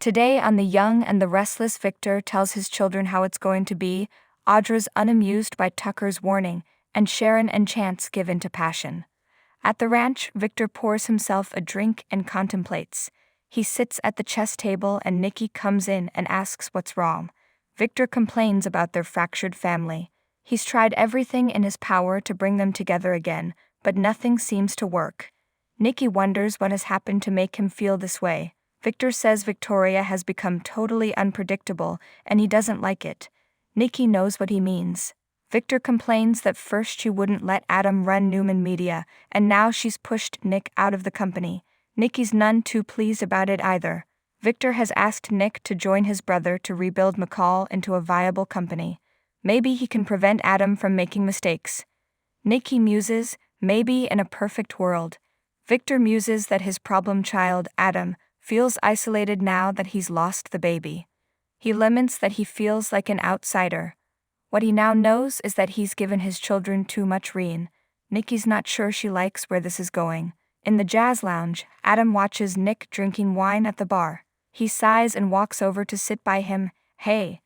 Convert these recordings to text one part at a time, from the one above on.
Today on The Young and the Restless, Victor tells his children how it's going to be. Audra's unamused by Tucker's warning, and Sharon and Chance give in to passion. At the ranch, Victor pours himself a drink and contemplates. He sits at the chess table and Nikki comes in and asks what's wrong. Victor complains about their fractured family. He's tried everything in his power to bring them together again, but nothing seems to work. Nikki wonders what has happened to make him feel this way. Victor says Victoria has become totally unpredictable and he doesn't like it. Nikki knows what he means. Victor complains that first she wouldn't let Adam run Newman Media, and now she's pushed Nick out of the company. Nikki's none too pleased about it either. Victor has asked Nick to join his brother to rebuild McCall into a viable company. Maybe he can prevent Adam from making mistakes. Nikki muses, maybe in a perfect world. Victor muses that his problem child, Adam, feels isolated now that he's lost the baby. He laments that he feels like an outsider. What he now knows is that he's given his children too much rain. Nikki's not sure she likes where this is going. In the jazz lounge, Adam watches Nick drinking wine at the bar. He sighs and walks over to sit by him. Hey.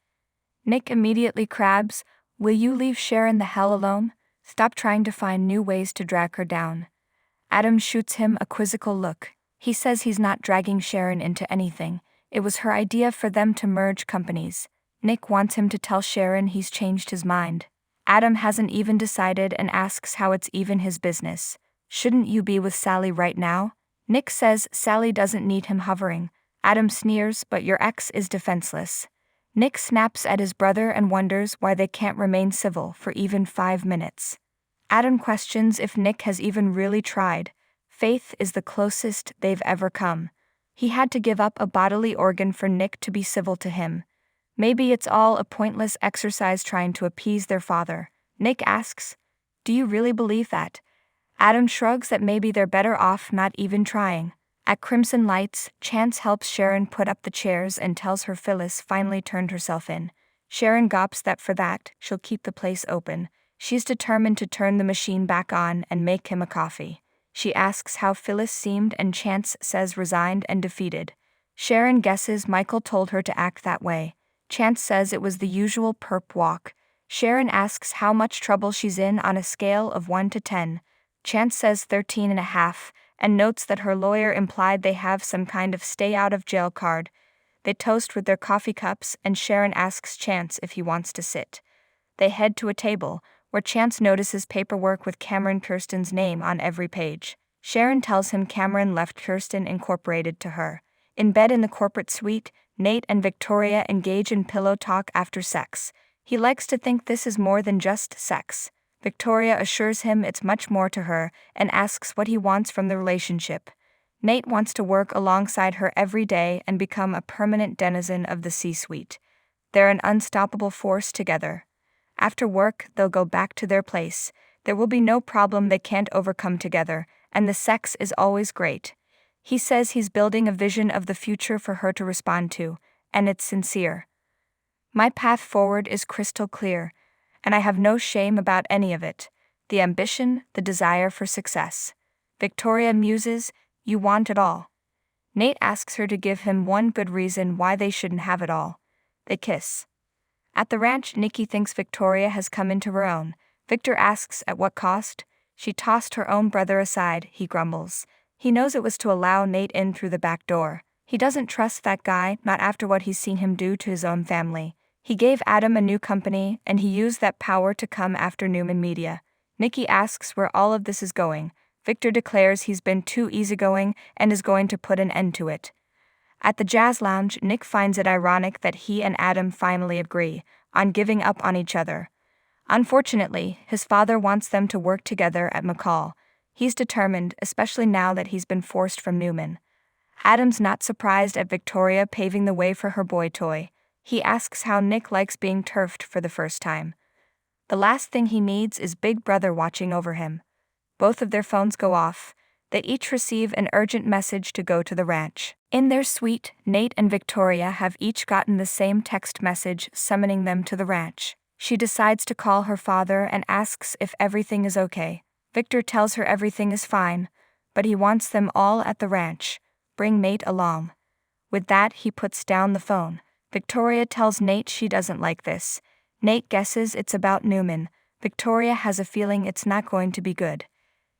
Nick immediately crabs, will you leave Sharon the hell alone? Stop trying to find new ways to drag her down. Adam shoots him a quizzical look. He says he's not dragging Sharon into anything. It was her idea for them to merge companies. Nick wants him to tell Sharon he's changed his mind. Adam hasn't even decided and asks how it's even his business. Shouldn't you be with Sally right now? Nick says Sally doesn't need him hovering. Adam sneers, but your ex is defenseless. Nick snaps at his brother and wonders why they can't remain civil for even 5 minutes. Adam questions if Nick has even really tried. Faith is the closest they've ever come. He had to give up a bodily organ for Nick to be civil to him. Maybe it's all a pointless exercise trying to appease their father. Nick asks, do you really believe that? Adam shrugs that maybe they're better off not even trying. At Crimson Lights, Chance helps Sharon put up the chairs and tells her Phyllis finally turned herself in. Sharon gawps that for that, she'll keep the place open. She's determined to turn the machine back on and make him a coffee. She asks how Phyllis seemed and Chance says resigned and defeated. Sharon guesses Michael told her to act that way. Chance says it was the usual perp walk. Sharon asks how much trouble she's in on a scale of 1 to 10. Chance says 13.5, and notes that her lawyer implied they have some kind of stay-out-of-jail card. They toast with their coffee cups, and Sharon asks Chance if he wants to sit. They head to a table, where Chance notices paperwork with Cameron Kirsten's name on every page. Sharon tells him Cameron left Kirsten Incorporated to her. In bed in the corporate suite, Nate and Victoria engage in pillow talk after sex. He likes to think this is more than just sex. Victoria assures him it's much more to her and asks what he wants from the relationship. Nate wants to work alongside her every day and become a permanent denizen of the C-suite. They're an unstoppable force together. After work, they'll go back to their place. There will be no problem they can't overcome together, and the sex is always great. He says he's building a vision of the future for her to respond to, and it's sincere. My path forward is crystal clear, and I have no shame about any of it. The ambition, the desire for success. Victoria muses, you want it all. Nate asks her to give him one good reason why they shouldn't have it all. They kiss. At the ranch, Nikki thinks Victoria has come into her own. Victor asks at what cost. She tossed her own brother aside, he grumbles. He knows it was to allow Nate in through the back door. He doesn't trust that guy, not after what he's seen him do to his own family. He gave Adam a new company, and he used that power to come after Newman Media. Nikki asks where all of this is going. Victor declares he's been too easygoing and is going to put an end to it. At the jazz lounge, Nick finds it ironic that he and Adam finally agree on giving up on each other. Unfortunately, his father wants them to work together at McCall. He's determined, especially now that he's been forced from Newman. Adam's not surprised at Victoria paving the way for her boy toy. He asks how Nick likes being turfed for the first time. The last thing he needs is Big Brother watching over him. Both of their phones go off. They each receive an urgent message to go to the ranch. In their suite, Nate and Victoria have each gotten the same text message summoning them to the ranch. She decides to call her father and asks if everything is okay. Victor tells her everything is fine, but he wants them all at the ranch. Bring Nate along. With that, he puts down the phone. Victoria tells Nate she doesn't like this. Nate guesses it's about Newman. Victoria has a feeling it's not going to be good.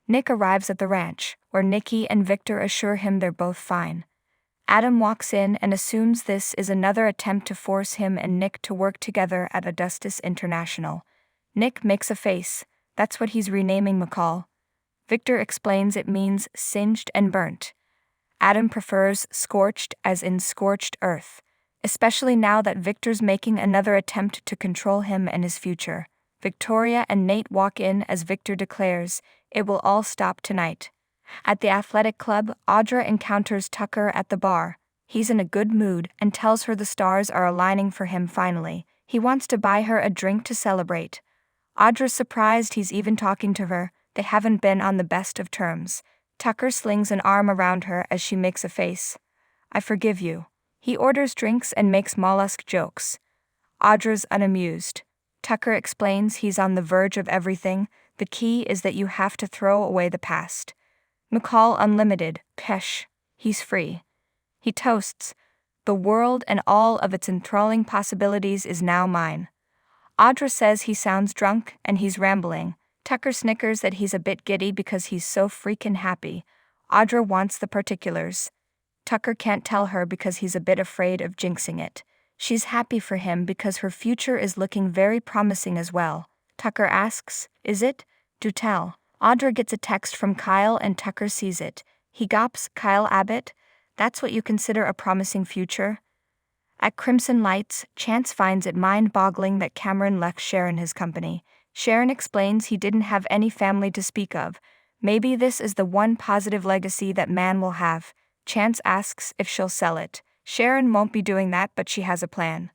Nick arrives at the ranch, where Nikki and Victor assure him they're both fine. Adam walks in and assumes this is another attempt to force him and Nick to work together at Augustus International. Nick makes a face. That's what he's renaming McCall. Victor explains it means singed and burnt. Adam prefers scorched as in scorched earth, especially now that Victor's making another attempt to control him and his future. Victoria and Nate walk in as Victor declares, "It will all stop tonight." At the athletic club, Audra encounters Tucker at the bar. He's in a good mood and tells her the stars are aligning for him finally. He wants to buy her a drink to celebrate. Audra's surprised he's even talking to her. They haven't been on the best of terms. Tucker slings an arm around her as she makes a face. "I forgive you." He orders drinks and makes mollusk jokes. Audra's unamused. Tucker explains he's on the verge of everything. The key is that you have to throw away the past. McCall Unlimited, Pesh. He's free. He toasts, "The world and all of its enthralling possibilities is now mine." Audra says he sounds drunk and he's rambling. Tucker snickers that he's a bit giddy because he's so freaking happy. Audra wants the particulars. Tucker can't tell her because he's a bit afraid of jinxing it. She's happy for him because her future is looking very promising as well. Tucker asks, "Is it? Do tell." Audra gets a text from Kyle and Tucker sees it. He gawps, "Kyle Abbott? That's what you consider a promising future?" At Crimson Lights, Chance finds it mind-boggling that Cameron left Sharon his company. Sharon explains he didn't have any family to speak of. Maybe this is the one positive legacy that man will have. Chance asks if she'll sell it. Sharon won't be doing that, but she has a plan.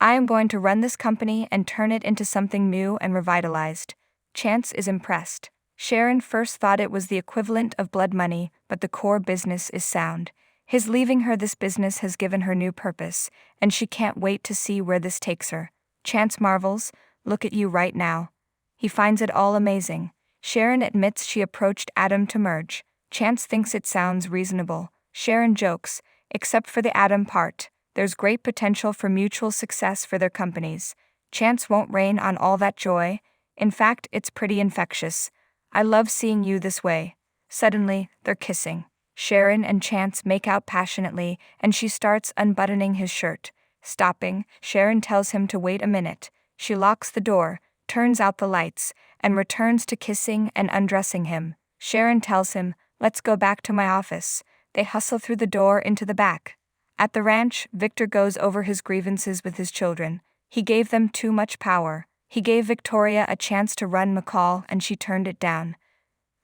"I am going to run this company and turn it into something new and revitalized." Chance is impressed. Sharon first thought it was the equivalent of blood money, but the core business is sound. His leaving her this business has given her new purpose, and she can't wait to see where this takes her. Chance marvels, "Look at you right now." He finds it all amazing. Sharon admits she approached Adam to merge. Chance thinks it sounds reasonable. Sharon jokes, "Except for the Adam part, there's great potential for mutual success for their companies." Chance won't rain on all that joy. In fact, it's pretty infectious. "I love seeing you this way." Suddenly, they're kissing. Sharon and Chance make out passionately, and she starts unbuttoning his shirt. Stopping, Sharon tells him to wait a minute. She locks the door, turns out the lights, and returns to kissing and undressing him. Sharon tells him, "Let's go back to my office." They hustle through the door into the back. At the ranch, Victor goes over his grievances with his children. He gave them too much power. He gave Victoria a chance to run McCall and she turned it down.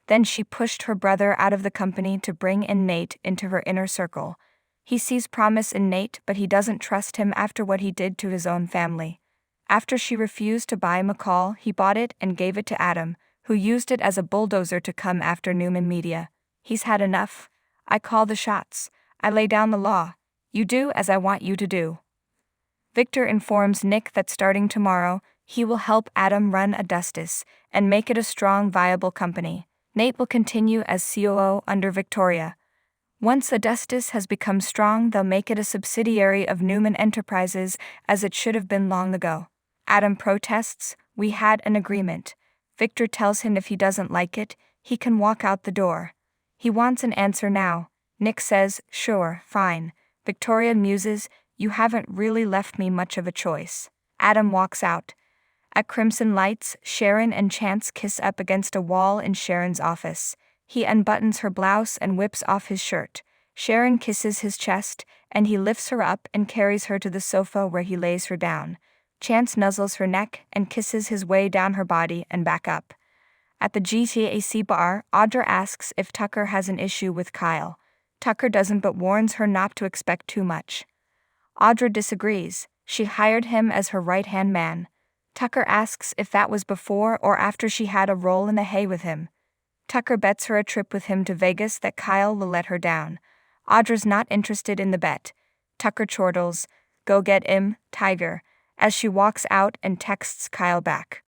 Then she pushed her brother out of the company to bring in Nate into her inner circle. He sees promise in Nate, but he doesn't trust him after what he did to his own family. After she refused to buy McCall, he bought it and gave it to Adam, who used it as a bulldozer to come after Newman Media. He's had enough. "I call the shots. I lay down the law. You do as I want you to do." Victor informs Nick that starting tomorrow, he will help Adam run Augustus and make it a strong, viable company. Nate will continue as COO under Victoria. Once Augustus has become strong, they'll make it a subsidiary of Newman Enterprises, as it should have been long ago. Adam protests, "We had an agreement." Victor tells him if he doesn't like it, he can walk out the door. He wants an answer now. Nick says, "Sure, fine." Victoria muses, "You haven't really left me much of a choice." Adam walks out. At Crimson Lights, Sharon and Chance kiss up against a wall in Sharon's office. He unbuttons her blouse and whips off his shirt. Sharon kisses his chest, and he lifts her up and carries her to the sofa where he lays her down. Chance nuzzles her neck and kisses his way down her body and back up. At the GTAC bar, Audra asks if Tucker has an issue with Kyle. Tucker doesn't but warns her not to expect too much. Audra disagrees. She hired him as her right-hand man. Tucker asks if that was before or after she had a roll in the hay with him. Tucker bets her a trip with him to Vegas that Kyle will let her down. Audra's not interested in the bet. Tucker chortles, "Go get him, Tiger," as she walks out and texts Kyle back.